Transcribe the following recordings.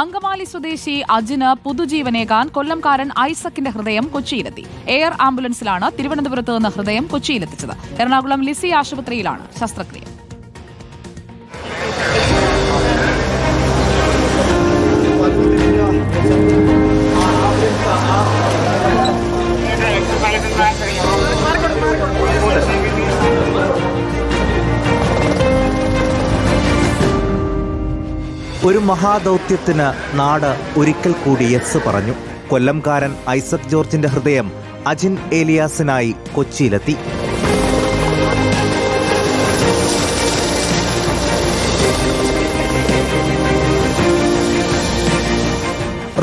അങ്കമാലി സ്വദേശി അജിന് പുതുജീവനേകാൻ കൊല്ലംകാരൻ ഐസക്കിന്റെ ഹൃദയം കൊച്ചിയിലെത്തി. എയർ ആംബുലൻസിലാണ് തിരുവനന്തപുരത്ത് നിന്ന് ഹൃദയം കൊച്ചിയിലെത്തിച്ചത്. എറണാകുളം ലിസി ആശുപത്രിയിലാണ് ശസ്ത്രക്രിയ. ഒരു മഹാദൗത്യത്തിന് നാട് ഒരിക്കൽ കൂടി യെസ് പറഞ്ഞു. കൊല്ലംകാരൻ ഐസക് ജോർജിന്റെ ഹൃദയം അജിൻ ഏലിയാസിനായി കൊച്ചിയിലെത്തി.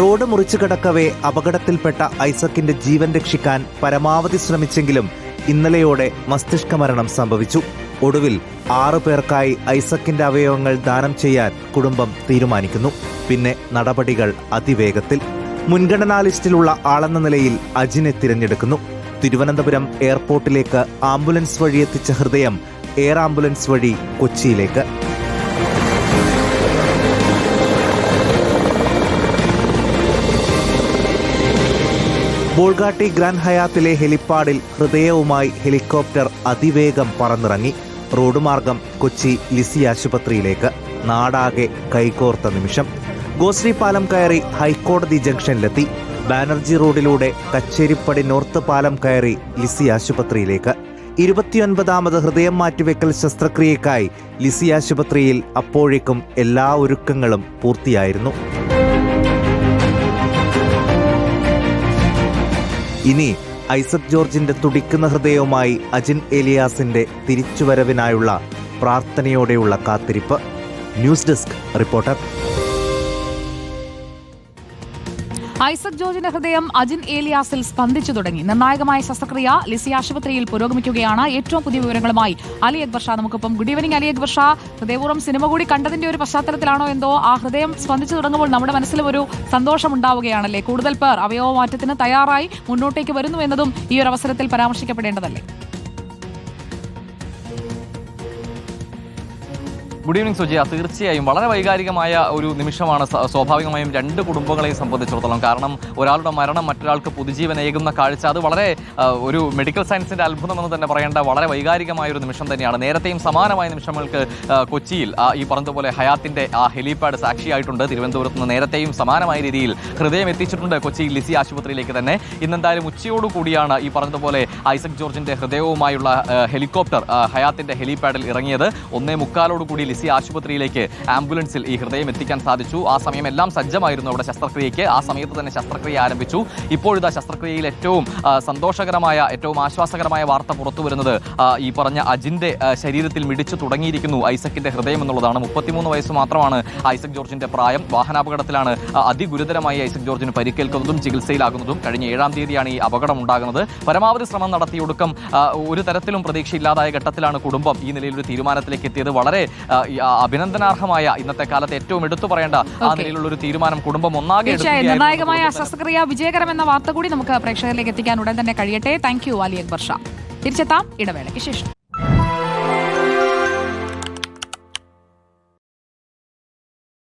റോഡ് മുറിച്ചു കടക്കവേ അപകടത്തിൽപ്പെട്ട ഐസക്കിന്റെ ജീവൻ രക്ഷിക്കാൻ പരമാവധി ശ്രമിച്ചെങ്കിലും ഇന്നലെയോടെ മസ്തിഷ്ക മരണം സംഭവിച്ചു. ഒടുവിൽ 6 പേർക്കായി ഐസക്കിന്റെ അവയവങ്ങൾ ദാനം ചെയ്യാൻ കുടുംബം തീരുമാനിക്കുന്നു. പിന്നെ നടപടികൾ അതിവേഗത്തിൽ. മുൻഗണനാ ലിസ്റ്റിലുള്ള ആളെന്ന നിലയിൽ അജിനെ തിരഞ്ഞെടുക്കുന്നു. തിരുവനന്തപുരം എയർപോർട്ടിലേക്ക് ആംബുലൻസ് വഴി എത്തിച്ച ഹൃദയം എയർ ആംബുലൻസ് വഴി കൊച്ചിയിലേക്ക്. ബോൾഗാട്ടി ഗ്രാൻഡ് ഹയാത്തിലെ ഹെലിപ്പാഡിൽ ഹൃദയവുമായി ഹെലികോപ്റ്റർ അതിവേഗം പറന്നിറങ്ങി. റോഡ് മാർഗം കൊച്ചി ലിസി ആശുപത്രിയിലേക്ക്. നാടാകെ കൈകോർത്ത നിമിഷം. ഗോശ്രീ പാലം കയറി ഹൈക്കോടതി ജംഗ്ഷനിലെത്തി. ബാനർജി റോഡിലൂടെ കച്ചേരിപ്പടി നോർത്ത് പാലം കയറി ലിസി ആശുപത്രിയിലേക്ക്. 29ാമത് ഹൃദയം മാറ്റിവെക്കൽ ശസ്ത്രക്രിയക്കായി ലിസി ആശുപത്രിയിൽ അപ്പോഴേക്കും എല്ലാ ഒരുക്കങ്ങളും പൂർത്തിയായിരുന്നു. ഇനി ഐസക് ജോർജിന്റെ തുടിക്കുന്ന ഹൃദയവുമായി അജിൻ ഏലിയാസിന്റെ തിരിച്ചുവരവിനായുള്ള പ്രാർത്ഥനയോടെയുള്ള കാത്തിരിപ്പ്. News desk reporter. ഐസക് ജോർജിന്റെ ഹൃദയം അജിൻ ഏലിയാസിൽ സ്പന്ദിച്ചു തുടങ്ങി. നിർണായകമായ ശസ്ത്രക്രിയ ലിസി ആശുപത്രിയിൽ പുരോഗമിക്കുകയാണ്. ഏറ്റവും പുതിയ വിവരങ്ങളുമായി അലി അക്ബർ ഷാ നമുക്കൊപ്പം. Good evening Ali Akbar Shah. ഹൃദയപൂർവ്വം സിനിമ കൂടി കണ്ടതിന്റെ ഒരു പശ്ചാത്തലത്തിലാണോ എന്തോ ആ ഹൃദയം സ്പന്ദിച്ചു തുടങ്ങുമ്പോൾ നമ്മുടെ മനസ്സിലും ഒരു സന്തോഷം ഉണ്ടാവുകയാണല്ലേ? കൂടുതൽ പേർ അവയവ മാറ്റത്തിന് തയ്യാറായി മുന്നോട്ടേക്ക് വരുന്നു എന്നതും ഈ ഒരു അവസരത്തിൽ പരാമർശിക്കപ്പെടേണ്ടതല്ലേ? Good evening സുജിയ. തീർച്ചയായും വളരെ വൈകാരികമായ ഒരു നിമിഷമാണ് സ്വാഭാവികമായും രണ്ട് കുടുംബങ്ങളെയും സംബന്ധിച്ചിടത്തോളം. കാരണം ഒരാളുടെ മരണം മറ്റൊരാൾക്ക് പുതുജീവനേകുന്ന കാഴ്ച, അത് വളരെ ഒരു മെഡിക്കൽ സയൻസിന്റെ അത്ഭുതമെന്ന് തന്നെ പറയേണ്ട വളരെ വൈകാരികമായ ഒരു നിമിഷം തന്നെയാണ്. നേരത്തെയും സമാനമായ നിമിഷങ്ങൾക്ക് കൊച്ചിയിൽ ഈ പറഞ്ഞതുപോലെ ഹയാത്തിന്റെ ആ ഹെലിപാഡ് സാക്ഷിയായിട്ടുണ്ട്. തിരുവനന്തപുരത്ത് നിന്ന് നേരത്തെയും സമാനമായ രീതിയിൽ ഹൃദയം എത്തിച്ചിട്ടുണ്ട് കൊച്ചി ലിസി ആശുപത്രിയിലേക്ക് തന്നെ. ഇന്നെന്തായാലും ഉച്ചയോടുകൂടിയാണ് ഈ പറഞ്ഞതുപോലെ ഐസക് ജോർജിന്റെ ഹൃദയവുമായുള്ള ഹെലികോപ്റ്റർ ഹയാത്തിന്റെ ഹെലിപാഡിൽ ഇറങ്ങിയത്. 1:45 ലിസി ആശുപത്രിയിലേക്ക് ആംബുലൻസിൽ ഈ ഹൃദയം എത്തിക്കാൻ സാധിച്ചു. ആ സമയം എല്ലാം സജ്ജമായിരുന്നു അവിടെ ശസ്ത്രക്രിയയ്ക്ക്. ആ സമയത്ത് തന്നെ ശസ്ത്രക്രിയ ആരംഭിച്ചു. ഇപ്പോഴിതാ ശസ്ത്രക്രിയയിൽ ഏറ്റവും സന്തോഷകരമായ, ഏറ്റവും ആശ്വാസകരമായ വാർത്ത പുറത്തു വരുന്നത് ഈ പറഞ്ഞ അജിന്റെ ശരീരത്തിൽ മിടിച്ചു തുടങ്ങിയിരിക്കുന്നു ഐസക്കിന്റെ ഹൃദയം എന്നുള്ളതാണ്. 33 വയസ്സ് മാത്രമാണ് ഐസക് ജോർജിന്റെ പ്രായം. വാഹനാപകടത്തിലാണ് അതിഗുരുതരമായി ഐസക് ജോർജിന് പരിക്കേൽക്കുന്നതും ചികിത്സയിലാകുന്നതും. കഴിഞ്ഞ 7-ാം തീയതിയാണ് ഈ അപകടം ഉണ്ടാകുന്നത്. പരമാവധി ശ്രമം നടത്തി ഒടുക്കം ഒരു തരത്തിലും പ്രതീക്ഷയില്ലാതായ ഘട്ടത്തിലാണ് കുടുംബം ഈ നിലയിൽ ഒരു തീരുമാനത്തിലേക്ക് എത്തിയത്. വളരെ അഭിനന്ദനാർഹമായ, ഇന്നത്തെ കാലത്ത് ഏറ്റവും എടുത്തു പറയേണ്ട ആ നിലയിലുള്ള ഒരു തീരുമാനം കുടുംബം ഒന്നാകെ. നിർണായകമായ ശസ്ത്രക്രിയ വിജയകരമെന്ന വാർത്ത കൂടി നമുക്ക് പ്രേക്ഷകരിലേക്ക് എത്തിക്കാൻ ഉടൻ തന്നെ കഴിയട്ടെ. Thank you Ali Akbar Shah. തിരിച്ചെത്താം ഇടവേളയ്ക്ക് ശേഷം.